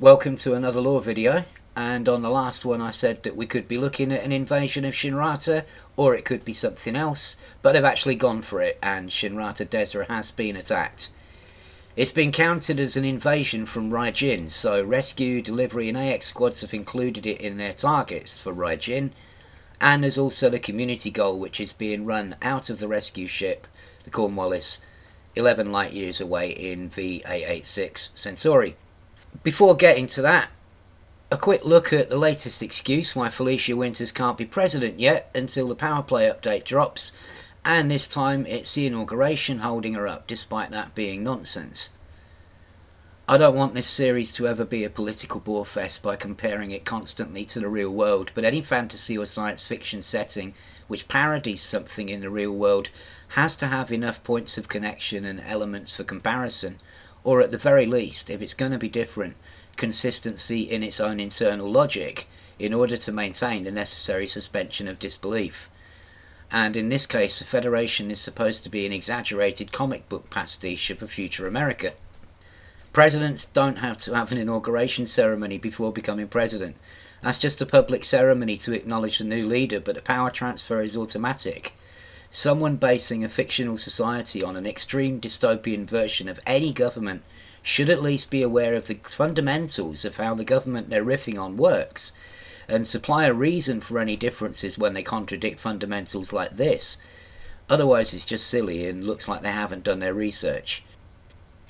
Welcome to another lore video, and on the last one I said that we could be looking at an invasion of Shinrarta, or it could be something else, but they've actually gone for it, and Shinrarta Desra has been attacked. It's been counted as an invasion from Raijin, so rescue, delivery and AX squads have included it in their targets for Raijin, and there's also the community goal which is being run out of the rescue ship, the Cornwallis, 11 light years away in V886 Centauri. Before getting to that, a quick look at the latest excuse why Felicia Winters can't be president yet until the Power Play update drops, and this time it's the inauguration holding her up, despite that being nonsense. I don't want this series to ever be a political bore fest by comparing it constantly to the real world, but any fantasy or science fiction setting which parodies something in the real world has to have enough points of connection and elements for comparison, or at the very least, if it's going to be different, consistency in its own internal logic, in order to maintain the necessary suspension of disbelief. And in this case, the Federation is supposed to be an exaggerated comic book pastiche of a future America. Presidents don't have to have an inauguration ceremony before becoming president. That's just a public ceremony to acknowledge the new leader, but the power transfer is automatic. Someone basing a fictional society on an extreme dystopian version of any government should at least be aware of the fundamentals of how the government they're riffing on works, and supply a reason for any differences when they contradict fundamentals like this. Otherwise it's just silly and looks like they haven't done their research.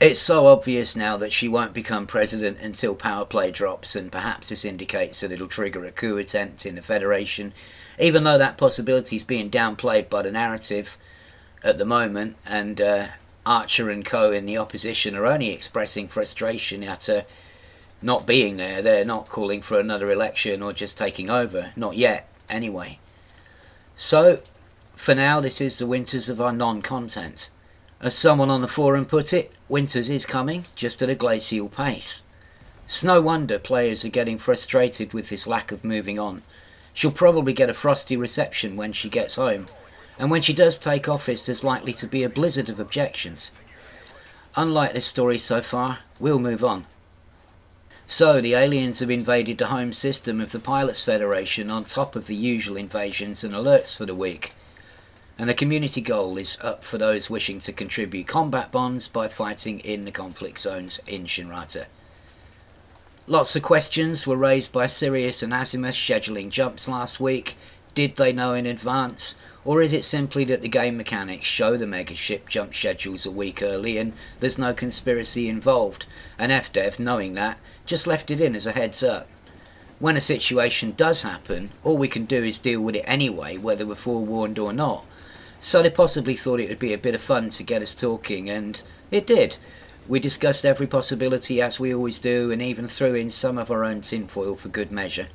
It's so obvious now that she won't become president until Power Play drops, and perhaps this indicates that it'll trigger a coup attempt in the Federation, even though that possibility is being downplayed by the narrative at the moment, and Archer and co in the opposition are only expressing frustration at her not being there. They're not calling for another election or just taking over, not yet anyway. So for now, this is the Winters of our non-content. As someone on the forum put it, Winters is coming, just at a glacial pace. It's no wonder players are getting frustrated with this lack of moving on. She'll probably get a frosty reception when she gets home, and when she does take office there's likely to be a blizzard of objections. Unlike this story so far, we'll move on. So the aliens have invaded the home system of the Pilots Federation on top of the usual invasions and alerts for the week, and the community goal is up for those wishing to contribute combat bonds by fighting in the conflict zones in Shinrarta. Lots of questions were raised by Sirius and Azimuth scheduling jumps last week. Did they know in advance, or is it simply that the game mechanics show the megaship jump schedules a week early and there's no conspiracy involved, and FDev, knowing that, just left it in as a heads up? When a situation does happen, all we can do is deal with it anyway, whether we're forewarned or not. So they possibly thought it would be a bit of fun to get us talking, and it did. We discussed every possibility as we always do, and even threw in some of our own tinfoil for good measure.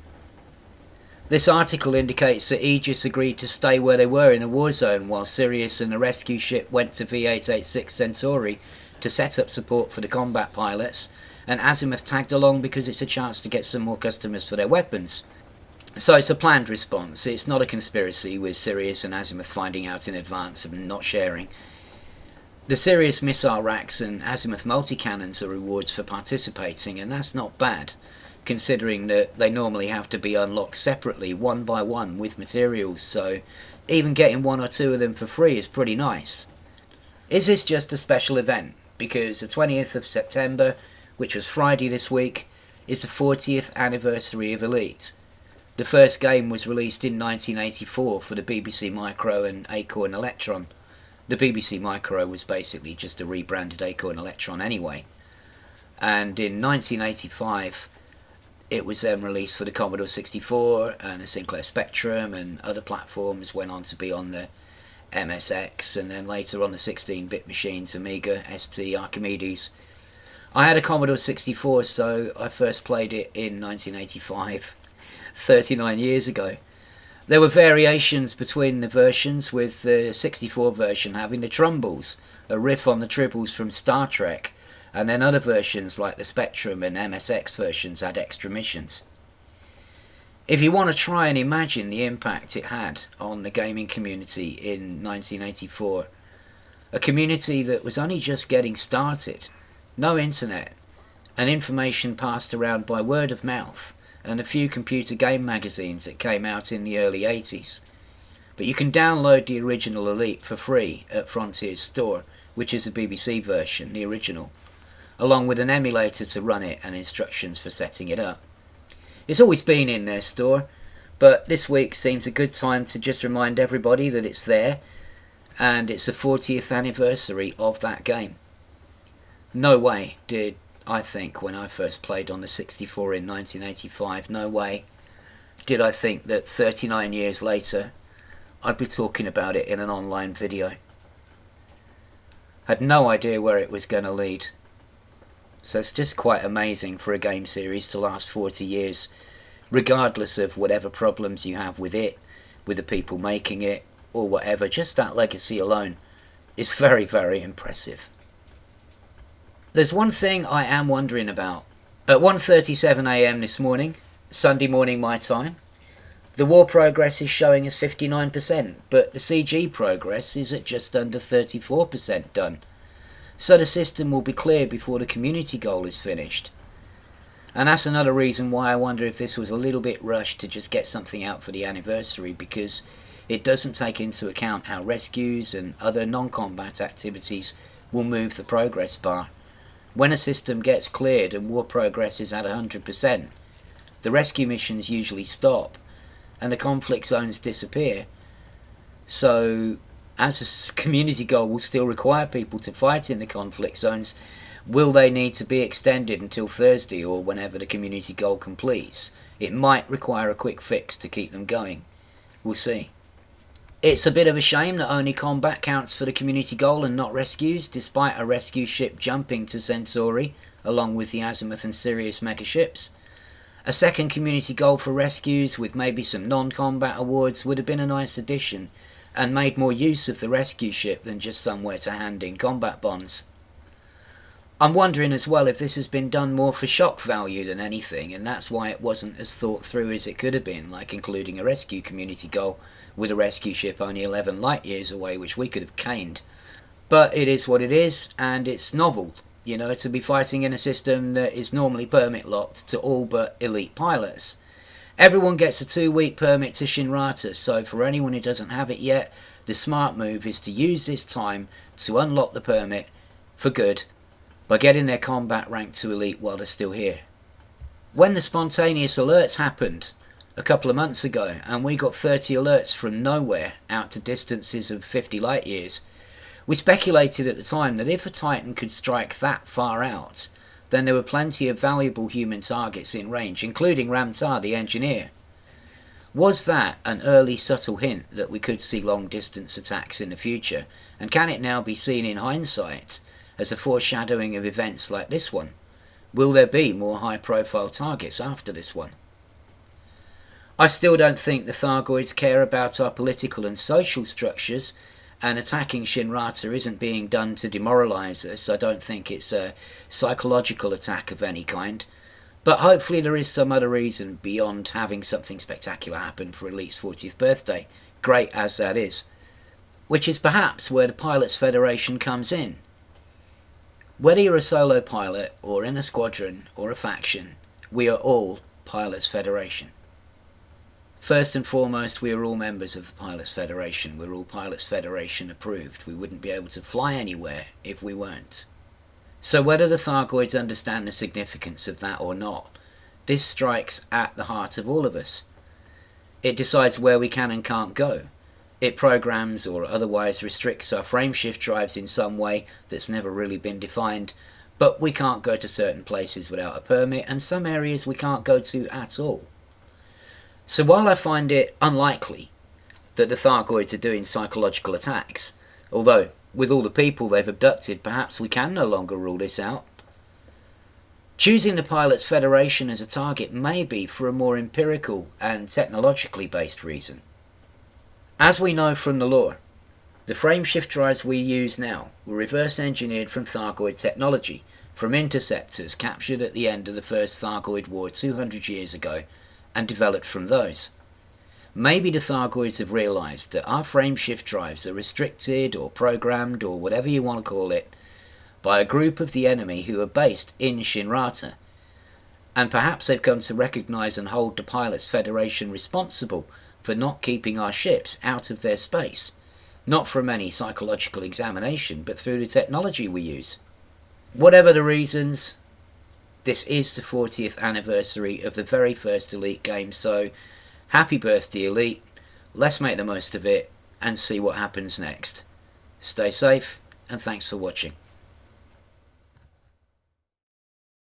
This article indicates that Aegis agreed to stay where they were in a war zone while Sirius and the rescue ship went to V886 Centauri to set up support for the combat pilots, and Azimuth tagged along because it's a chance to get some more customers for their weapons. So it's a planned response. It's not a conspiracy with Sirius and Azimuth finding out in advance and not sharing. The Sirius missile racks and Azimuth multi-cannons are rewards for participating, and that's not bad, considering that they normally have to be unlocked separately, one by one, with materials, so even getting one or two of them for free is pretty nice. Is this just a special event? Because the 20th of September, which was Friday this week, is the 40th anniversary of Elite. The first game was released in 1984 for the BBC Micro and Acorn Electron. The BBC Micro was basically just a rebranded Acorn Electron anyway. And in 1985, it was then released for the Commodore 64 and the Sinclair Spectrum, and other platforms went on to be on the MSX, and then later on the 16-bit machines, Amiga, ST, Archimedes. I had a Commodore 64, so I first played it in 1985. 39 years ago. There were variations between the versions, with the 64 version having the Trumbles, a riff on the tribbles from Star Trek, and then other versions like the Spectrum and MSX versions had extra missions. If you want to try and imagine the impact it had on the gaming community in 1984, a community that was only just getting started, no internet, and information passed around by word of mouth and a few computer game magazines that came out in the early 80s. But you can download the original Elite for free at Frontier's store, which is the BBC version, the original, along with an emulator to run it and instructions for setting it up. It's always been in their store, but this week seems a good time to just remind everybody that it's there, and it's the 40th anniversary of that game. No way did I think, when I first played on the 64 in 1985, no way did I think that 39 years later I'd be talking about it in an online video. Had no idea where it was going to lead. So it's just quite amazing for a game series to last 40 years, regardless of whatever problems you have with it, with the people making it, or whatever. Just that legacy alone is very, very impressive. There's one thing I am wondering about. At 1:37 AM this morning, Sunday morning my time, the war progress is showing as 59%, but the CG progress is at just under 34% done. So the system will be clear before the community goal is finished. And that's another reason why I wonder if this was a little bit rushed to just get something out for the anniversary, because it doesn't take into account how rescues and other non-combat activities will move the progress bar. When a system gets cleared and war progress is at 100%, the rescue missions usually stop and the conflict zones disappear. So, as a community goal will still require people to fight in the conflict zones, will they need to be extended until Thursday or whenever the community goal completes? It might require a quick fix to keep them going. We'll see. It's a bit of a shame that only combat counts for the community goal and not rescues, despite a rescue ship jumping to Centauri, along with the Azimuth and Sirius megaships. A second community goal for rescues, with maybe some non-combat awards, would have been a nice addition, and made more use of the rescue ship than just somewhere to hand in combat bonds. I'm wondering as well if this has been done more for shock value than anything, and that's why it wasn't as thought through as it could have been, like including a rescue community goal with a rescue ship only 11 light years away, which we could have caned. But it is what it is, and it's novel, to be fighting in a system that is normally permit locked to all but elite pilots. Everyone gets a 2-week permit to Shinrarta, so for anyone who doesn't have it yet, the smart move is to use this time to unlock the permit for good by getting their combat rank to elite while they're still here. When the spontaneous alerts happened a couple of months ago, and we got 30 alerts from nowhere out to distances of 50 light years, we speculated at the time that if a Titan could strike that far out, then there were plenty of valuable human targets in range, including Ramtar the engineer. Was that an early subtle hint that we could see long-distance attacks in the future, and can it now be seen in hindsight as a foreshadowing of events like this one? Will there be more high-profile targets after this one? I still don't think the Thargoids care about our political and social structures, and attacking Shinrarta isn't being done to demoralise us. I don't think it's a psychological attack of any kind. But hopefully there is some other reason beyond having something spectacular happen for Elite's 40th birthday, great as that is. Which is perhaps where the Pilots Federation comes in. Whether you're a solo pilot, or in a squadron, or a faction, we are all Pilots Federation. First and foremost, we are all members of the Pilots Federation. We're all Pilots Federation approved. We wouldn't be able to fly anywhere if we weren't. So whether the Thargoids understand the significance of that or not, this strikes at the heart of all of us. It decides where we can and can't go. It programs or otherwise restricts our frameshift drives in some way that's never really been defined, but we can't go to certain places without a permit, and some areas we can't go to at all. So while I find it unlikely that the Thargoids are doing psychological attacks, although with all the people they've abducted perhaps we can no longer rule this out, choosing the Pilots Federation as a target may be for a more empirical and technologically based reason. As we know from the lore, the frameshift drives we use now were reverse engineered from Thargoid technology, from interceptors captured at the end of the First Thargoid War 200 years ago, and developed from those. Maybe the Thargoids have realised that our frameshift drives are restricted or programmed or whatever you want to call it by a group of the enemy who are based in Shinrarta. And perhaps they've come to recognise and hold the Pilots Federation responsible for not keeping our ships out of their space, not from any psychological examination, but through the technology we use. Whatever the reasons, this is the 40th anniversary of the very first Elite game, so happy birthday Elite, let's make the most of it and see what happens next. Stay safe and thanks for watching.